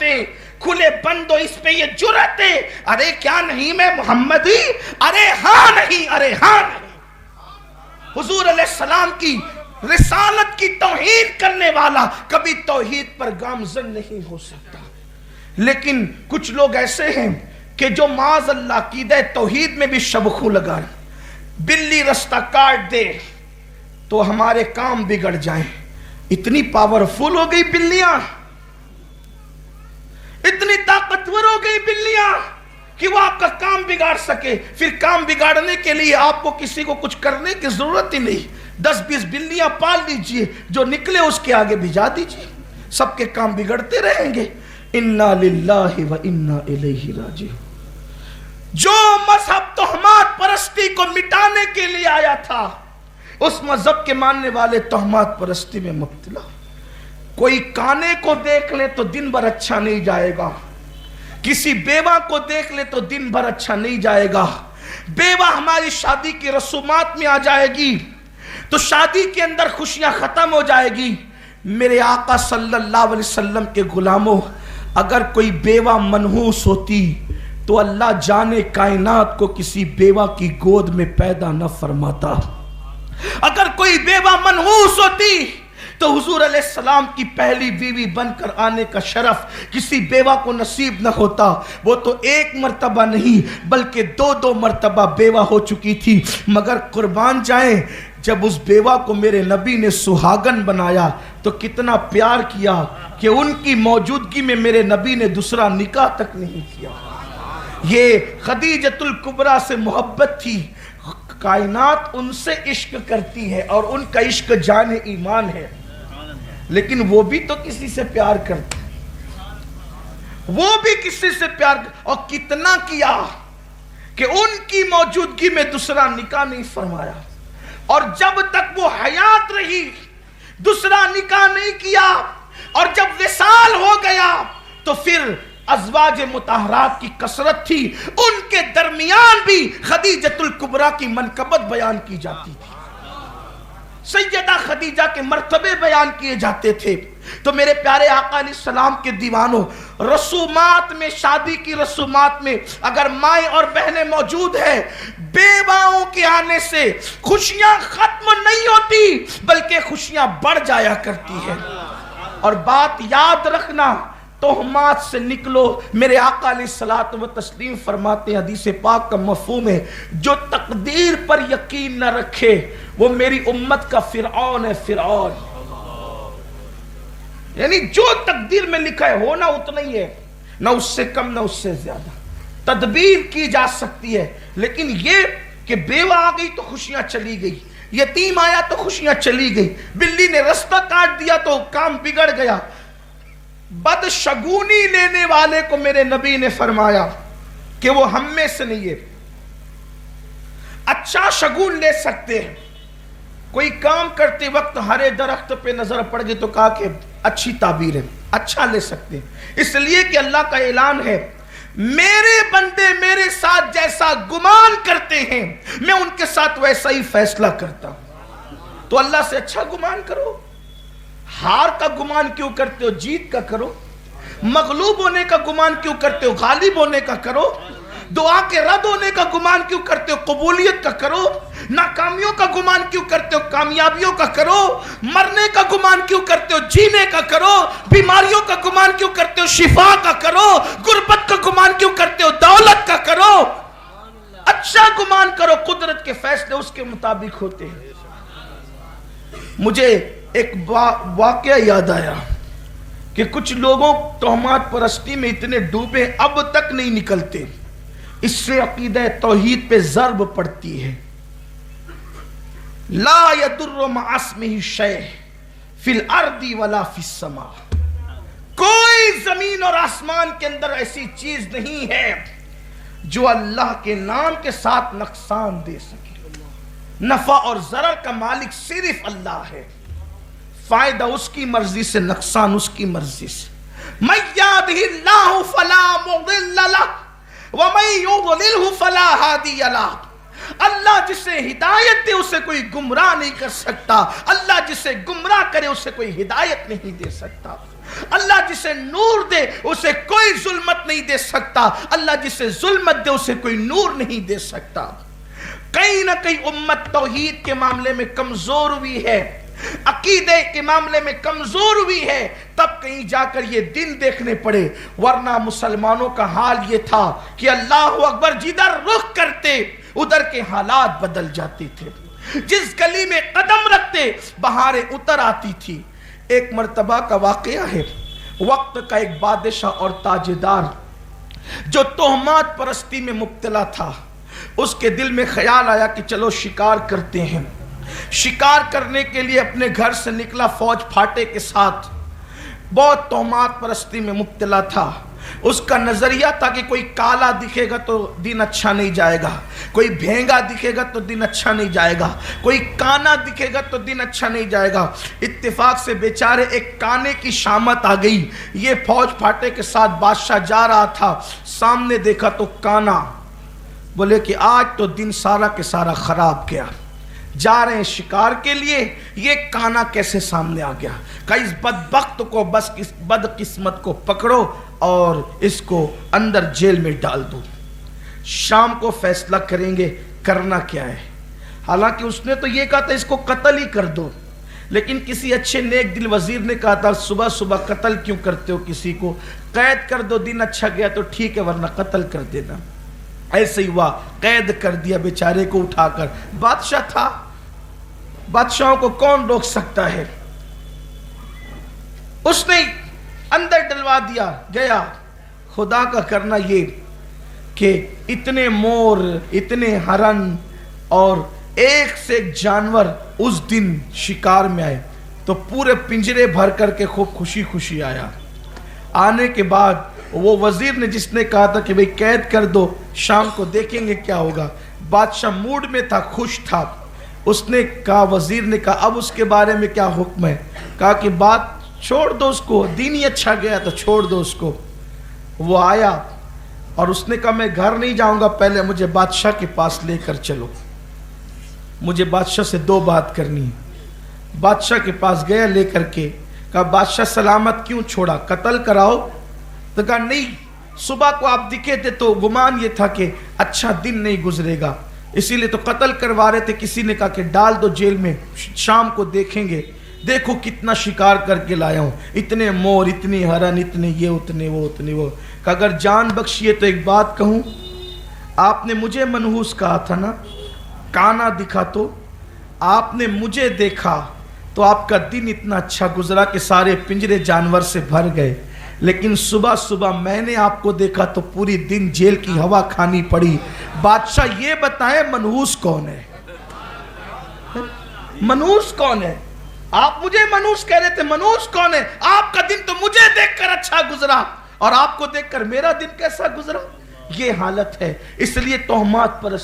باتیں، کھلے بندو اس پہ یہ جرأت ہے، ارے کیا نہیں میں محمدی، ارے ہاں نہیں، ارے ہاں نہیں۔ حضور علیہ السلام کی رسالت کی توہین کرنے والا کبھی توحید پر گامزن نہیں ہو سکتا۔ لیکن کچھ لوگ ایسے ہیں کہ جو معاذ اللہ عقیدہ توحید میں بھی شبخوں لگائیں، بلی رستہ کاٹ دے تو ہمارے کام بگڑ جائیں۔ اتنی پاورفل ہو گئی بلیاں، اتنی طاقتور ہو گئی بلیاں کہ وہ آپ کا کام بگاڑ سکے۔ پھر کام بگاڑنے کے لیے آپ کو کسی کو کچھ کرنے کی ضرورت ہی نہیں، 10-20 بلیاں پال لیجئے، جو نکلے اس کے آگے بھجا دیجئے، سب کے کام بگڑتے رہیں گے۔ انا للہ و انا الیہ راجعون۔ جو مذہب تہمات پرستی کو مٹانے کے لیے آیا تھا، اس مذہب کے ماننے والے تہمات پرستی میں مبتلا۔ کوئی کانے کو دیکھ لے تو دن بھر اچھا نہیں جائے گا، کسی بیوہ کو دیکھ لے تو دن بھر اچھا نہیں جائے گا۔ بیوہ ہماری شادی کی رسومات میں آ جائے گی تو شادی کے اندر خوشیاں ختم ہو جائے گی۔ میرے آقا صلی اللہ علیہ وسلم کے غلاموں، اگر کوئی بیوہ منحوس ہوتی تو اللہ جانے کائنات کو کسی بیوہ کی گود میں پیدا نہ فرماتا۔ اگر کوئی بیوہ منحوس ہوتی تو حضور علیہ السلام کی پہلی بیوی بن کر آنے کا شرف کسی بیوہ کو نصیب نہ ہوتا۔ وہ تو ایک مرتبہ نہیں بلکہ 2 مرتبہ بیوہ ہو چکی تھی، مگر قربان جائیں جب اس بیوہ کو میرے نبی نے سہاگن بنایا تو کتنا پیار کیا کہ ان کی موجودگی میں میرے نبی نے دوسرا نکاح تک نہیں کیا۔ یہ خدیجۃ الکبریٰ سے محبت تھی۔ کائنات ان سے عشق کرتی ہے اور ان کا عشق جان ایمان ہے، لیکن وہ بھی تو کسی سے پیار کرتے، وہ بھی کسی سے پیار اور کتنا کیا کہ ان کی موجودگی میں دوسرا نکاح نہیں فرمایا، اور جب تک وہ حیات رہی دوسرا نکاح نہیں کیا، اور جب وصال ہو گیا تو پھر ازواج مطہرات کی کثرت تھی، ان کے درمیان بھی خدیجۃ الکبریٰ کی منقبت بیان کی جاتی تھی، سیدہ خدیجہ کے مرتبے بیان کیے جاتے تھے۔ تو میرے پیارے آقا علیہ السلام کے دیوانوں، رسومات میں، شادی کی رسومات میں اگر مائیں اور بہنیں موجود ہیں، بیواؤں کے آنے سے خوشیاں ختم نہیں ہوتی بلکہ خوشیاں بڑھ جایا کرتی ہیں۔ اور بات یاد رکھنا، تہمات سے نکلو۔ میرے آقا علیہ الصلوۃ والتسلیم فرماتے ہیں، حدیث پاک کا مفہوم ہے، جو تقدیر پر یقین نہ رکھے وہ میری امت کا فرعون ہے۔ فرعون یعنی جو تقدیر میں لکھا ہے ہونا اتنا ہی ہے، نہ اس سے کم نہ اس سے زیادہ۔ تدبیر کی جا سکتی ہے، لیکن یہ کہ بیوہ آ گئی تو خوشیاں چلی گئی، یتیم آیا تو خوشیاں چلی گئی، بلی نے رستہ کاٹ دیا تو کام بگڑ گیا۔ بدشگونی لینے والے کو میرے نبی نے فرمایا کہ وہ ہم میں سے نہیں ہے۔ اچھا شگون لے سکتے ہیں، کوئی کام کرتے وقت ہرے درخت پہ نظر پڑ گئی تو کہا کہ اچھی تعبیر ہے، اچھا لے سکتے ہیں، اس لیے کہ اللہ کا اعلان ہے، میرے بندے میرے ساتھ جیسا گمان کرتے ہیں میں ان کے ساتھ ویسا ہی فیصلہ کرتا ہوں۔ تو اللہ سے اچھا گمان کرو۔ ہار کا گمان کیوں کرتے ہو؟ جیت کا کرو۔ مغلوب ہونے کا گمان کیوں کرتے ہو؟ غالب ہونے کا کرو۔ دعا کے رد ہونے کا گمان کیوں کرتے ہو؟ قبولیت کا کرو۔ ناکامیوں کا گمان کیوں کرتے ہو؟ کامیابیوں کا کرو۔ مرنے کا گمان کیوں کرتے ہو؟ جینے کا کرو۔ بیماریوں کا گمان کیوں کرتے ہو؟ شفا کا کرو۔ غربت کا گمان کیوں کرتے ہو؟ دولت کا کرو۔ اچھا گمان کرو، قدرت کے فیصلے اس کے مطابق ہوتے ہیں۔ مجھے ایک واقعہ یاد آیا کہ کچھ لوگوں تہمات پرستی میں اتنے ڈوبے اب تک نہیں نکلتے، اس سے عقیدہ توحید پہ ضرب پڑتی ہے۔ لا یضر مع اسمہ شیء فی الارض ولا فی السماء، کوئی زمین اور آسمان کے اندر ایسی چیز نہیں ہے جو اللہ کے نام کے ساتھ نقصان دے سکے۔ نفع اور ضرر کا مالک صرف اللہ ہے، فائدہ اس کی مرضی سے، نقصان اس کی مرضی سے۔ من یہدہ اللہ فلا مضل لہ ومن یضللہ فلا ہادی لہ، اللہ جسے ہدایت دے اسے کوئی گمراہ نہیں کر سکتا، اللہ جسے گمراہ کرے اسے کوئی ہدایت نہیں دے سکتا۔ اللہ جسے نور دے اسے کوئی ظلمت نہیں دے سکتا، اللہ جسے ظلمت دے اسے کوئی نور نہیں دے سکتا۔ کہیں نہ کہیں امت توحید کے معاملے میں کمزور ہوئی ہے، عقیدے کے معاملے میں کمزور ہوئی ہے، تب کہیں جا کر یہ دن دیکھنے پڑے، ورنہ مسلمانوں کا حال یہ تھا کہ اللہ اکبر جدھر رخ کرتے ادھر کے حالات بدل جاتے تھے، جس گلی میں قدم رکھتے بہاریں اتر آتی تھی۔ ایک مرتبہ کا واقعہ ہے، وقت کا ایک بادشاہ اور تاجدار جو تہمات پرستی میں مبتلا تھا، اس کے دل میں خیال آیا کہ چلو شکار کرتے ہیں۔ شکار کرنے کے لیے اپنے گھر سے نکلا فوج پھاٹے کے ساتھ، بہت تہمات پرستی میں مبتلا تھا۔ اس کا نظریہ تھا کہ کوئی کالا دکھے گا تو دن اچھا نہیں جائے گا، کوئی بھینگا دکھے گا تو دن اچھا نہیں جائے گا، کوئی کانا دکھے گا تو دن اچھا نہیں جائے گا۔ اتفاق سے بیچارے ایک کانے کی شامت آ گئی، یہ فوج پھاٹے کے ساتھ بادشاہ جا رہا تھا، سامنے دیکھا تو کانا، بولے کہ آج تو دن سارا کے سارا خراب گیا، جا رہے ہیں شکار کے لیے، یہ کانا کیسے سامنے آ گیا؟ کہ اس بدبخت کو، بس اس بدقسمت کو پکڑو اور اس کو اندر جیل میں ڈال دو، شام کو فیصلہ کریں گے کرنا کیا ہے۔ حالانکہ اس نے تو یہ کہا تھا اس کو قتل ہی کر دو، لیکن کسی اچھے نیک دل وزیر نے کہا تھا صبح صبح قتل کیوں کرتے ہو کسی کو، قید کر دو، دن اچھا گیا تو ٹھیک ہے ورنہ قتل کر دینا۔ ایسے ہی ہوا، قید کر دیا بیچارے کو اٹھا کر۔ بادشاہ تھا، بادشاہوں کو کون روک سکتا ہے، اس نے اندر ڈلوا دیا، گیا۔ خدا کا کرنا یہ کہ اتنے مور، اتنے ہرن اور ایک سے ایک جانور اس دن شکار میں آئے، تو پورے پنجرے بھر کر کے خوب خوشی خوشی آیا۔ آنے کے بعد وہ وزیر نے جس نے کہا تھا کہ بھئی قید کر دو، شام کو دیکھیں گے کیا ہوگا، بادشاہ موڈ میں تھا، خوش تھا۔ اس نے کہا، وزیر نے کہا اب اس کے بارے میں کیا حکم ہے؟ کہا کہ بات چھوڑ دو اس کو، دین ہی اچھا گیا تو چھوڑ دو اس کو۔ وہ آیا اور اس نے کہا میں گھر نہیں جاؤں گا، پہلے مجھے بادشاہ کے پاس لے کر چلو، مجھے بادشاہ سے دو بات کرنی ہے۔ بادشاہ کے پاس گیا لے کر کے، کہا بادشاہ سلامت کیوں چھوڑا، قتل کراؤ؟ تو کہا نہیں، صبح کو آپ دکھے تھے تو گمان یہ تھا کہ اچھا دن نہیں گزرے گا، اسی لیے تو قتل کروا رہے تھے، کسی نے کہا کہ ڈال دو جیل میں، شام کو دیکھیں گے، دیکھو کتنا شکار کر کے لایا ہوں، اتنے مور، اتنی ہرن، اتنے یہ، اتنے وہ، اتنے وہ۔ کہ اگر جان بخشیے تو ایک بات کہوں، آپ نے مجھے منحوس کہا تھا نا، کانا دکھا تو آپ نے مجھے دیکھا تو آپ کا دن اتنا اچھا گزرا کہ سارے پنجرے جانور سے بھر گئے، لیکن صبح صبح میں نے آپ کو دیکھا تو پوری دن جیل کی ہوا کھانی پڑی۔ بادشاہ یہ بتائیں منحوس کون ہے؟ منحوس کون ہے؟ آپ مجھے منحوس کہہ رہے تھے، منحوس کون ہے؟ آپ کا دن تو مجھے دیکھ کر اچھا گزرا اور آپ کو دیکھ کر میرا دن کیسا گزرا؟ یہ حالت ہے۔ اس لیے تہمات پرست